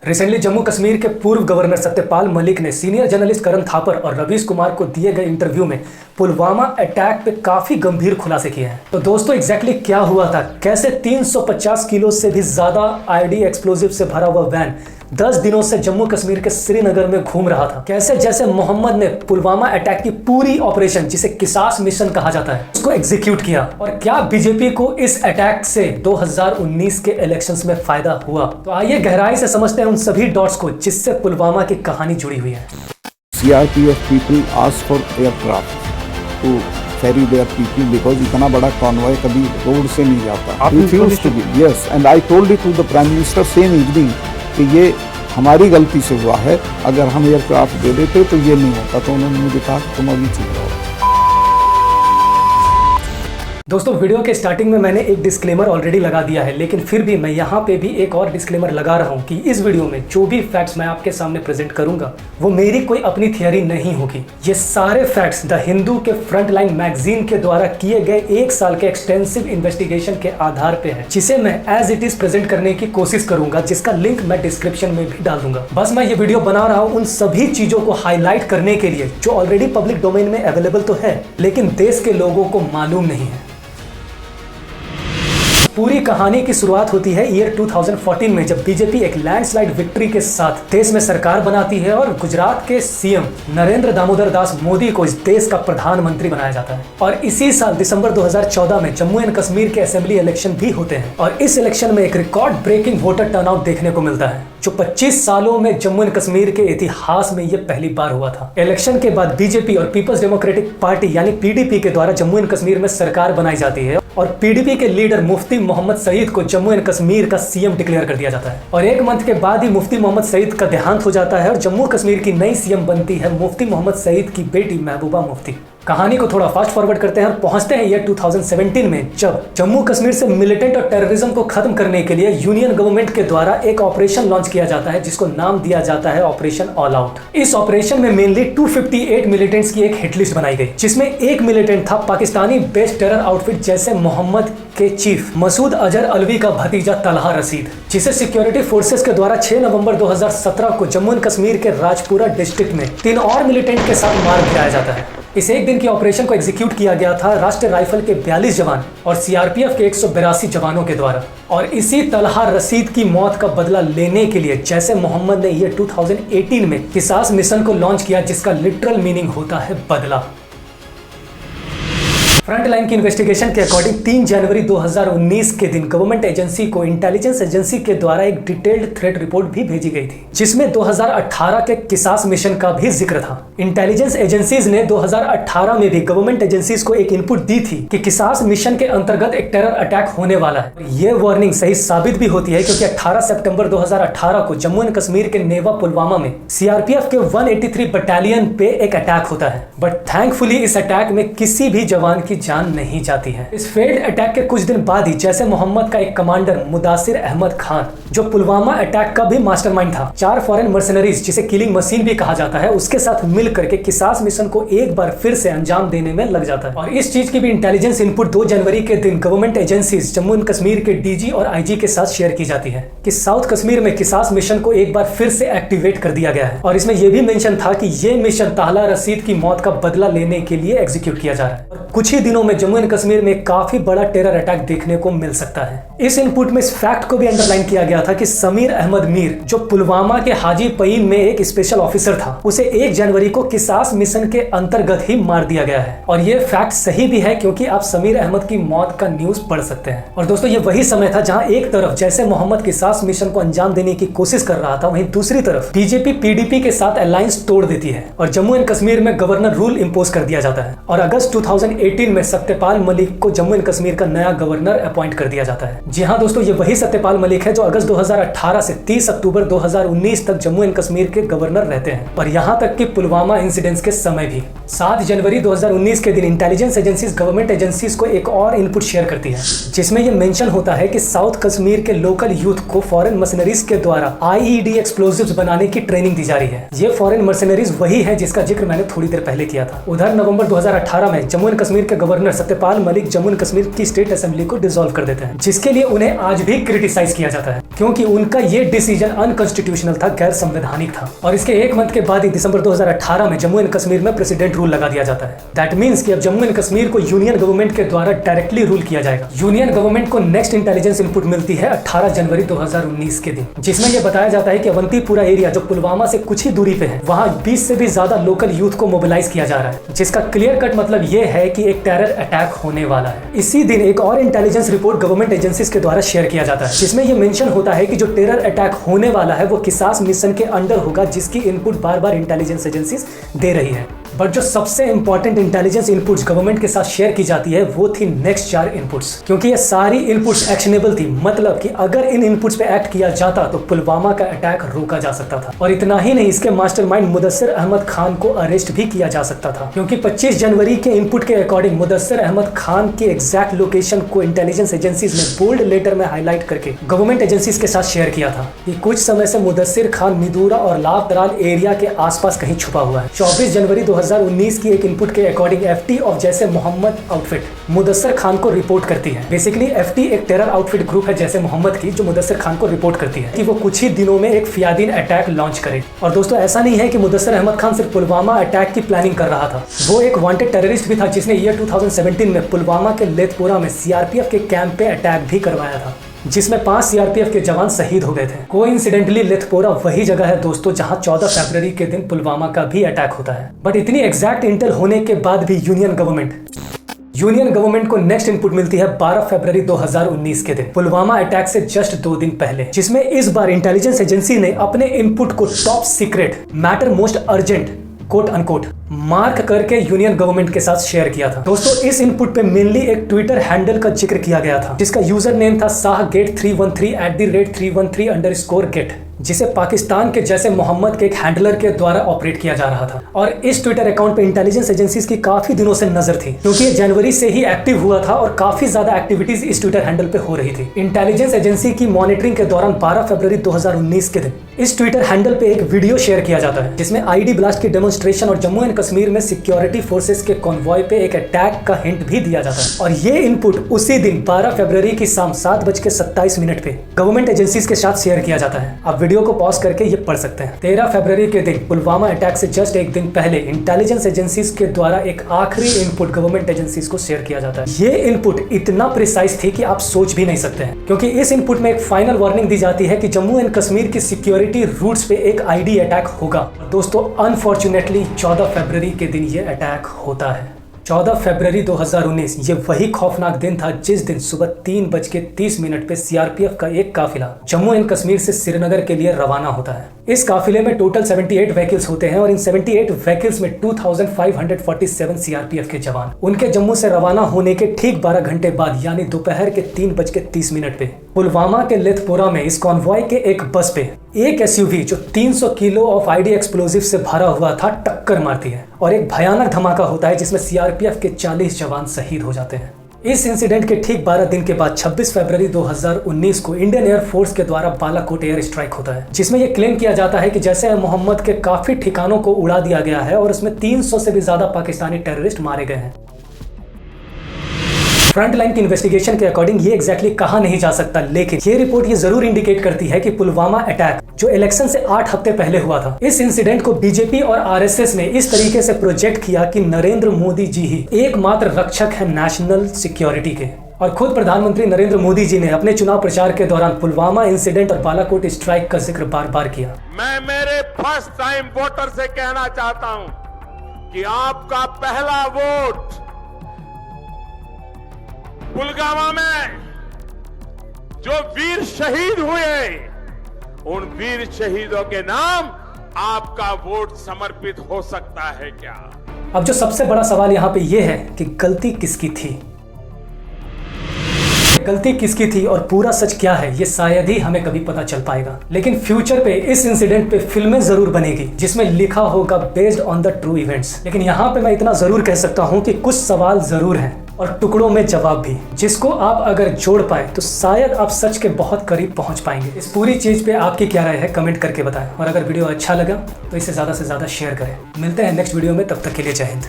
Recently Jammu Kashmir के पूर्व governor Satyapal Malik ने सीनियर जर्नलिस्ट करण थापर और रवीश कुमार को दिए गए इंटरव्यू में पुलवामा अटैक पे काफी गंभीर खुलासे किए हैं। तो दोस्तों एग्जैक्टली क्या हुआ था, कैसे 350 किलो से भी ज्यादा आईडी एक्सप्लोजिव से भरा हुआ वैन 10 दिनों से जम्मू कश्मीर के श्रीनगर में घूम रहा था, कैसे जैसे मोहम्मद ने पुलवामा अटैक की पूरी ऑपरेशन जिसे किसास मिशन कहा जाता है उसको एग्जीक्यूट किया, और क्या बीजेपी को इस अटैक से 2019 के इलेक्शंस में फायदा हुआ। तो आइए गहराई से समझते हैं उन सभी डॉट्स को जिससे पुलवामा की कहानी जुड़ी हुई है। CRPF people asked for aircraft to ferry their people because इतना बड़ा कॉन्वॉय कभी रोड से नहीं जाता। Refused to be, yes, and I told it to the Prime Minister same evening कि ये हमारी गलती से हुआ है, अगर हम एयरक्राफ्ट दे देते तो ये नहीं होता। तो उन्होंने मुझे कहा तुम अभी चुप रहो। दोस्तों वीडियो के स्टार्टिंग में मैंने एक डिस्क्लेमर ऑलरेडी लगा दिया है, लेकिन फिर भी मैं यहाँ पे भी एक और डिस्क्लेमर लगा रहा हूँ कि इस वीडियो में जो भी फैक्ट्स मैं आपके सामने प्रेजेंट करूंगा वो मेरी कोई अपनी थियरी नहीं होगी। ये सारे फैक्ट्स द हिंदू के फ्रंटलाइन मैगजीन के द्वारा किए गए 1 साल के एक्सटेंसिव इन्वेस्टिगेशन के आधार पे है, जिसे मैं एज इट इज प्रेजेंट करने की कोशिश करूंगा, जिसका लिंक मैं डिस्क्रिप्शन में भी डाल दूंगा। बस मैं ये वीडियो बना रहा हूँ उन सभी चीजों को हाईलाइट करने के लिए जो ऑलरेडी पब्लिक डोमेन में अवेलेबल तो है लेकिन देश के लोगों को मालूम नहीं है। पूरी कहानी की शुरुआत होती है ईयर 2014 में, जब बीजेपी एक लैंडस्लाइड विक्ट्री के साथ देश में सरकार बनाती है और गुजरात के सीएम नरेंद्र दामोदर दास मोदी को इस देश का प्रधानमंत्री बनाया जाता है। और इसी साल दिसंबर 2014 में जम्मू एंड कश्मीर के असेंबली इलेक्शन भी होते हैं, और इस इलेक्शन में एक रिकॉर्ड ब्रेकिंग वोटर टर्नआउट देखने को मिलता है जो 25 सालों में जम्मू एंड कश्मीर के इतिहास में ये पहली बार हुआ था। इलेक्शन के बाद बीजेपी और पीपल्स डेमोक्रेटिक पार्टी यानी पीडीपी के द्वारा जम्मू एंड कश्मीर में सरकार बनाई जाती है, और पीडीपी के लीडर मुफ्ती मोहम्मद सईद को जम्मू एंड कश्मीर का सीएम डिक्लेयर कर दिया जाता है। और 1 मंथ के बाद ही मुफ्ती मोहम्मद सईद का देहांत हो जाता है और जम्मू कश्मीर की नई सीएम बनती है मुफ्ती मोहम्मद सईद की बेटी महबूबा मुफ्ती। कहानी को थोड़ा फास्ट फॉरवर्ड करते हैं और पहुंचते हैं ईयर 2017 में, जब जम्मू कश्मीर से मिलिटेंट और टेररिज्म को खत्म करने के लिए यूनियन गवर्नमेंट के द्वारा एक ऑपरेशन लॉन्च किया जाता है जिसको नाम दिया जाता है ऑपरेशन ऑल आउट। इस ऑपरेशन में मेनली 258 मिलिटेंट्स की एक हिट लिस्ट बनाई गई, जिसमें एक मिलिटेंट था पाकिस्तानी बेस्ड टेरर आउटफिट जैसे मोहम्मद के चीफ मसूद अजहर अलवी का भतीजा तलहा रशीद, जिसे सिक्योरिटी फोर्सेस के द्वारा 6 नवंबर 2017 को जम्मू एंड कश्मीर के राजपुरा डिस्ट्रिक्ट में 3 और मिलिटेंट के साथ मार गिराया जाता है। इस एक दिन की ऑपरेशन को एग्जीक्यूट किया गया था राष्ट्रीय राइफल के 42 जवान और सीआरपीएफ के 182 जवानों के द्वारा। और इसी तलहा रशीद की मौत का बदला लेने के लिए जैसे मोहम्मद ने ईयर 2018 में किसास मिशन को लॉन्च किया, जिसका लिटरल मीनिंग होता है बदला। फ्रंटलाइन की इन्वेस्टिगेशन के अकॉर्डिंग 3 जनवरी 2019 के दिन गवर्नमेंट एजेंसी को इंटेलिजेंस एजेंसी के द्वारा एक डिटेल्ड थ्रेट रिपोर्ट भी भेजी गई थी, जिसमें 2018 के किसास मिशन का भी जिक्र था। इंटेलिजेंस एजेंसीज ने 2018 में भी गवर्नमेंट एजेंसीज को एक इनपुट दी थी कि किसास मिशन के अंतर्गत एक टेरर अटैक होने वाला है। ये वार्निंग सही साबित भी होती है क्योंकि 18 सितंबर 2018 को जम्मू एंड कश्मीर के नेवा पुलवामा में सीआरपीएफ के 183 बटालियन पे एक अटैक होता है, बट थैंकफुली इस अटैक में किसी भी जवान की जान नहीं जाती है। इस फेल्ड अटैक के कुछ दिन बाद ही जैसे मोहम्मद का एक कमांडर मुदासिर अहमद खान, जो पुलवामा अटैक का भी मास्टरमाइंड था, 4 फॉरेन मर्सनरीज जिसे किलिंग मशीन भी कहा जाता है, उसके साथ मिल करके किसास मिशन को एक बार फिर से अंजाम देने में लग जाता है। और इस चीज की भी इंटेलिजेंस इनपुट 2 जनवरी के दिन government agencies Jammu and Kashmir के डीजी और आईजी के साथ शेयर की जाती है कि साउथ कश्मीर में किसास मिशन को एक बार फिर से एक्टिवेट कर दिया गया है। और इसमें यह भी मेंशन था कि यह मिशन तलहा रशीद की मौत का बदला लेने के लिए एग्जीक्यूट किया जा रहा है। और कुछ ही दिनों में जम्मू एंड कश्मीर में काफी बड़ा टेरर अटैक देखने को मिल सकता है। इस इनपुट में इस फैक्ट को भी अंडरलाइन किया गया था कि समीर अहमद मीर, जो पुलवामा के हाजी पईन में एक स्पेशल ऑफिसर था, उसे 1 जनवरी को किसास मिशन के अंतर्गत ही मार दिया गया है। और ये फैक्ट सही भी है क्योंकि आप समीर अहमद की मौत का न्यूज पढ़ सकते हैं। और दोस्तों ये वही समय था जहां एक तरफ जैसे मोहम्मद किसास मिशन को अंजाम देने की कोशिश कर रहा था, वहीं दूसरी तरफ बीजेपी पीडीपी के साथ अलायंस तोड़ देती है और जम्मू एंड कश्मीर में गवर्नर रूल इंपोज कर दिया जाता है। और अगस्त 2018 में सत्यपाल मलिक को जम्मू एंड कश्मीर का नया गवर्नर अपॉइंट कर दिया जाता है। जी हाँ दोस्तों, ये वही सत्यपाल मलिक है जो अगस्त 2018 से 30 अक्टूबर 2019 तक जम्मू एंड कश्मीर के गवर्नर रहते हैं। और यहाँ तक कि पुलवामा इंसिडेंट्स के समय भी 7 जनवरी 2019 के दिन इंटेलिजेंस एजेंसीज गवर्नमेंट एजेंसीज को एक और इनपुट शेयर करती है, जिसमें यह मेंशन होता है कि साउथ कश्मीर के लोकल यूथ को फॉरेन मर्सनरीज के द्वारा आईईडी एक्सप्लोजिव्स बनाने की ट्रेनिंग दी जा रही है। ये फॉरेन मर्सनरीज वही है जिसका जिक्र मैंने थोड़ी देर पहले किया था। उधर नवंबर 2018 में जम्मू एंड कश्मीर के गवर्नर सत्यपाल मलिक जम्मू एंड कश्मीर की स्टेट असेंबली को डिसॉल्व कर देते हैं, जिसके लिए उन्हें आज भी क्रिटिसाइज किया जाता है क्योंकि उनका ये डिसीजन अनकॉन्स्टिट्यूशनल था, गैर संवैधानिक था। और इसके एक मंथ के बाद ही दिसंबर 2018 में जम्मू एंड कश्मीर में प्रेसिडेंट रूल लगा दिया जाता है। दैट मींस कि अब जम्मू एंड कश्मीर को यूनियन गवर्नमेंट के द्वारा डायरेक्टली रूल किया जाएगा। यूनियन गवर्नमेंट को नेक्स्ट इंटेलिजेंस इनपुट मिलती है 18 जनवरी 2019 के दिन, जिसमें यह बताया जाता है कि अवंतीपुरा एरिया जो पुलवामा से कुछ ही दूरी पे है, वहां 20 से भी ज्यादा लोकल यूथ को मोबिलाइज किया जा रहा है, जिसका क्लियर कट मतलब यह है कि एक टेरर अटैक होने वाला है। इसी दिन एक और इंटेलिजेंस रिपोर्ट गवर्नमेंट एजेंसीज के द्वारा शेयर किया जाता है, जिसमें यह मेंशन होता है कि जो टेरर अटैक होने वाला है वो किसास मिशन के अंडर होगा, जिसकी इनपुट बार बार इंटेलिजेंस एजेंसीज दे रही है। बट जो सबसे इंपॉर्टेंट इंटेलिजेंस इनपुट्स गवर्नमेंट के साथ शेयर की जाती है वो थी नेक्स्ट 4 इनपुट्स, क्योंकि ये सारी इनपुट्स एक्शनेबल थी। मतलब कि अगर इन इनपुट्स पे एक्ट किया जाता तो पुलवामा का अटैक रोका जा सकता था। और इतना ही नहीं, इसके मास्टरमाइंड मुदस्सिर अहमद खान को अरेस्ट भी किया जा सकता था, क्योंकि 25 जनवरी के इनपुट के अकॉर्डिंग मुदस्सिर अहमद खान के एग्जैक्ट लोकेशन को इंटेलिजेंस एजेंसीज ने बोल्ड लेटर में हाईलाइट करके गवर्नमेंट एजेंसीज के साथ शेयर किया था कि कुछ समय से मुदस्सिर खान मिदूरा और लावतराल एरिया के आसपास कहीं छुपा हुआ है। 24 जनवरी 2019 की एक इनपुट के अकॉर्डिंग एफटी ऑफ जैसे मोहम्मद आउटफिट मुदस्सिर खान को रिपोर्ट करती है। बेसिकली एफटी एक टेरर आउटफिट ग्रुप है जैसे मोहम्मद की, जो मुदस्सिर खान को रिपोर्ट करती है कि वो कुछ ही दिनों में एक फियादीन अटैक लॉन्च करे। और दोस्तों, ऐसा नहीं है कि मुदस्सिर अहमद खान सिर्फ पुलवामा अटैक की प्लानिंग कर रहा था, वो एक वांटेड टेररिस्ट भी था जिसने ईयर 2017 में पुलवामा के लेथपोरा में सीआरपीएफ के कैंप पे अटैक भी करवाया था, जिसमें 5 सीआरपीएफ के जवान शहीद हो गए थे। कोइंसिडेंटली लेथपोरा वही जगह है दोस्तों जहां 14 फरवरी के दिन पुलवामा का भी अटैक होता है। बट इतनी एग्जैक्ट इंटेल होने के बाद भी यूनियन गवर्नमेंट को नेक्स्ट इनपुट मिलती है 12 फरवरी 2019 के दिन, पुलवामा अटैक से जस्ट 2 दिन पहले, जिसमें इस बार इंटेलिजेंस एजेंसी ने अपने इनपुट को top secret matter most urgent quote unquote mark करके यूनियन गवर्नमेंट के साथ शेयर किया था। दोस्तों, इस इनपुट पे मेनली एक ट्विटर हैंडल का जिक्र किया गया था, जिसका यूजर नेम था sahgate313@313_get, जिसे पाकिस्तान के जैसे मोहम्मद के एक हैंडलर के द्वारा ऑपरेट किया जा रहा था। और इस ट्विटर अकाउंट पे इंटेलिजेंस एजेंसीज की काफी दिनों से नजर थी, क्योंकि ये जनवरी से ही एक्टिव हुआ था और काफी ज्यादा एक्टिविटीज इस ट्विटर हैंडल पे हो रही थी। इंटेलिजेंस एजेंसी की मॉनिटरिंग के दौरान 12 फरवरी 2019 के दिन इस ट्विटर हैंडल पे एक वीडियो शेयर किया जाता है, जिसमें आईडी ब्लास्ट की डेमोन्स्ट्रेशन और जम्मू एंड कश्मीर में सिक्योरिटी फोर्सेस के कॉन्वॉय पे एक अटैक का हिंट भी दिया जाता है। और ये इनपुट उसी दिन 12 फरवरी की शाम 7:27 पे गवर्नमेंट एजेंसीज के साथ शेयर किया जाता है। आप वीडियो को पॉज करके ये पढ़ सकते हैं। 13 फरवरी के दिन पुलवामा अटैक से जस्ट एक दिन पहले इंटेलिजेंस एजेंसीज के द्वारा एक आखिरी इनपुट गवर्नमेंट एजेंसीज को शेयर किया जाता है। ये इनपुट इतना प्रिसाइज थी कि आप सोच भी नहीं सकते हैं, क्योंकि इस इनपुट में एक फाइनल वार्निंग दी जाती है कि जम्मू एंड कश्मीर की सिक्योरिटी रूट्स पे एक आईडी अटैक होगा। दोस्तों, अनफॉर्चुनेटली 14 फरवरी के दिन ये अटैक होता है। 14 फरवरी 2019 ये वही खौफनाक दिन था जिस दिन सुबह 3:30 पे सीआरपीएफ का एक काफिला जम्मू एंड कश्मीर से श्रीनगर के लिए रवाना होता है। इस काफिले में टोटल 78 व्हीकल्स होते हैं और इन 78 व्हीकल्स में 2547 सीआरपीएफ के जवान उनके जम्मू से रवाना होने के ठीक 12 घंटे बाद यानी दोपहर के 3:30 पे पुलवामा के लेथपोरा में इस कॉन्वॉय के एक बस पे एक एसयूवी जो 300 किलो ऑफ आईडी एक्सप्लोजिव से भरा हुआ था टक्कर मारती है और एक भयानक धमाका होता है जिसमें सीआरपीएफ के 40 जवान शहीद हो जाते हैं। इस इंसिडेंट के ठीक 12 दिन के बाद 26 फरवरी 2019 को इंडियन एयरफोर्स के द्वारा बालाकोट एयर स्ट्राइक होता है, जिसमें यह क्लेम किया जाता है कि जैसे मोहम्मद के काफी ठिकानों को उड़ा दिया गया है और उसमें 300 से भी ज्यादा पाकिस्तानी टेररिस्ट मारे गए हैं। फ्रंट लाइन की इन्वेस्टिगेशन के अकॉर्डिंग ये एग्जैक्टली कहा नहीं जा सकता, लेकिन ये रिपोर्ट ये जरूर इंडिकेट करती है कि पुलवामा अटैक जो इलेक्शन से 8 हफ्ते पहले हुआ था, इस इंसिडेंट को बीजेपी और आरएसएस ने इस तरीके से प्रोजेक्ट किया कि नरेंद्र मोदी जी ही एकमात्र रक्षक है नेशनल सिक्योरिटी के। और खुद प्रधानमंत्री नरेंद्र मोदी जी ने अपने चुनाव प्रचार के दौरान पुलवामा इंसिडेंट और बालाकोट स्ट्राइक का जिक्र बार बार किया। मैं मेरे फर्स्ट टाइम वोटर से कहना चाहता हूं कि आपका पहला वोट पुलवामा में जो वीर शहीद हुए, उन वीर शहीदों के नाम आपका वोट समर्पित हो सकता है क्या? अब जो सबसे बड़ा सवाल यहाँ पे ये है कि गलती किसकी थी? गलती किसकी थी और पूरा सच क्या है, ये शायद ही हमें कभी पता चल पाएगा। लेकिन फ्यूचर पे इस इंसिडेंट पे फिल्में जरूर बनेगी जिसमें लिखा होगा based on the true events. लेकिन यहाँ पे मैं इतना जरूर कह सकता हूँ कि कुछ सवाल जरूर हैं और टुकड़ों में जवाब भी, जिसको आप अगर जोड़ पाए तो शायद आप सच के बहुत करीब पहुंच पाएंगे। इस पूरी चीज पे आपकी क्या राय है कमेंट करके बताएं, और अगर वीडियो अच्छा लगा तो इसे ज्यादा से ज्यादा शेयर करें। मिलते हैं नेक्स्ट वीडियो में, तब तक के लिए जय हिंद।